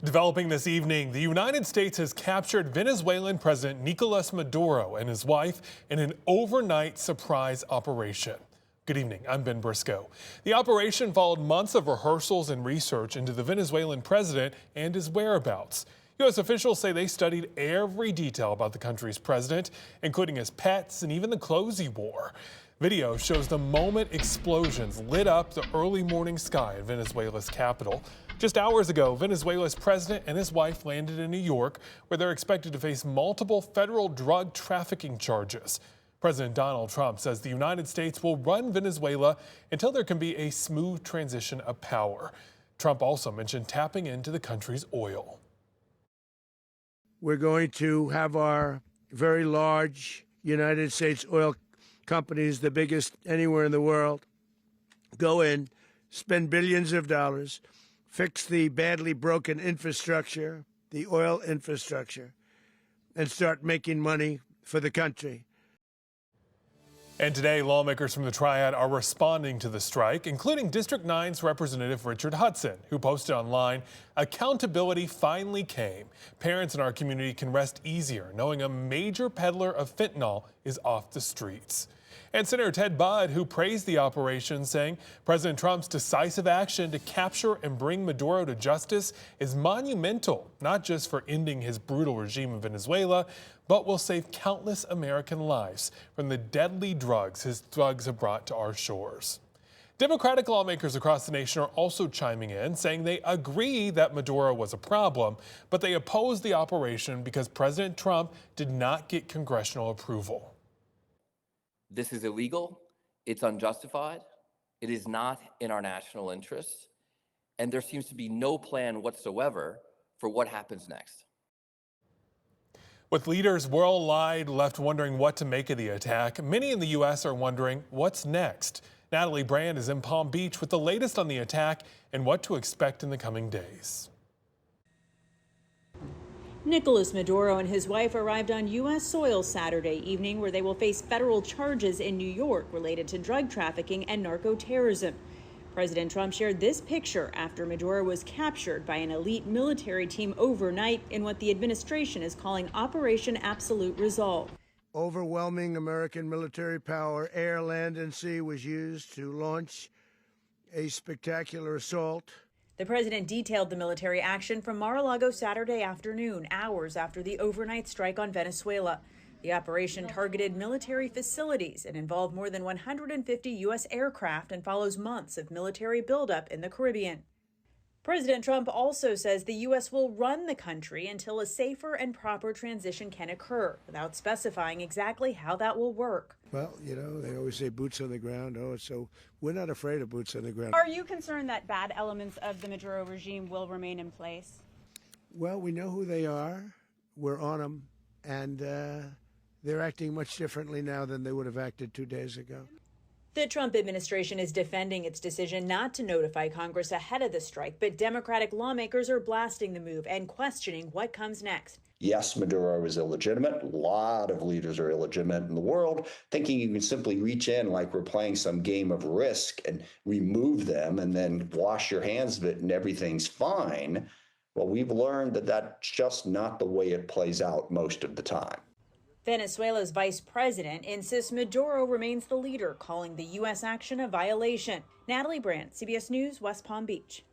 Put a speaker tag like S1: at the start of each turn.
S1: Developing this evening, the United States has captured Venezuelan President Nicolás Maduro and his wife in an overnight surprise operation. Good evening, I'm Ben Briscoe. The operation followed months of rehearsals and research into the Venezuelan president and his whereabouts. U.S. officials say they studied every detail about the country's president, including his pets and even the clothes he wore. Video shows the moment explosions lit up the early morning sky in Venezuela's capital. Just hours ago, Venezuela's president and his wife landed in New York, where they're expected to face multiple federal drug trafficking charges. President Donald Trump says the United States will run Venezuela until there can be a smooth transition of power. Trump also mentioned tapping into the country's oil.
S2: We're going to have our very large United States oil companies, the biggest anywhere in the world, go in, spend billions of dollars, fix the badly broken infrastructure, the oil infrastructure, and start making money for the country.
S1: And today, lawmakers from the Triad are responding to the strike, including District 9's Representative Richard Hudson, who posted online, "Accountability finally came. Parents in our community can rest easier knowing a major peddler of fentanyl is off the streets." And Senator Ted Budd, who praised the operation, saying President Trump's decisive action to capture and bring Maduro to justice is monumental, not just for ending his brutal regime in Venezuela, but will save countless American lives from the deadly drugs his thugs have brought to our shores. Democratic lawmakers across the nation are also chiming in, saying they agree that Maduro was a problem, but they oppose the operation because President Trump did not get congressional approval.
S3: This is illegal, it's unjustified, it is not in our national interests, and there seems to be no plan whatsoever for what happens next.
S1: With leaders worldwide left wondering what to make of the attack, many in the U.S. are wondering what's next. Natalie Brand is in Palm Beach with the latest on the attack and what to expect in the coming days.
S4: Nicolás Maduro and his wife arrived on U.S. soil Saturday evening, where they will face federal charges in New York related to drug trafficking and narco-terrorism. President Trump shared this picture after Maduro was captured by an elite military team overnight in what the administration is calling Operation Absolute Resolve.
S2: Overwhelming American military power, air, land, and sea, was used to launch a spectacular assault.
S4: The president detailed the military action from Mar-a-Lago Saturday afternoon, hours after the overnight strike on Venezuela. The operation targeted military facilities and involved more than 150 U.S. aircraft and follows months of military buildup in the Caribbean. President Trump also says the U.S. will run the country until a safer and proper transition can occur, without specifying exactly how that will work.
S2: Well, you know, they always say boots on the ground. So we're not afraid of boots on the ground.
S5: Are you concerned that bad elements of the Maduro regime will remain in place?
S2: Well, we know who they are. We're on them. And they're acting much differently now than they would have acted 2 days ago.
S4: The Trump administration is defending its decision not to notify Congress ahead of the strike, but Democratic lawmakers are blasting the move and questioning what comes next.
S6: Yes, Maduro is illegitimate. A lot of leaders are illegitimate in the world, thinking you can simply reach in like we're playing some game of Risk and remove them and then wash your hands of it and everything's fine. Well, we've learned that that's just not the way it plays out most of the time.
S4: Venezuela's vice president insists Maduro remains the leader, calling the U.S. action a violation. Natalie Brandt, CBS News, West Palm Beach.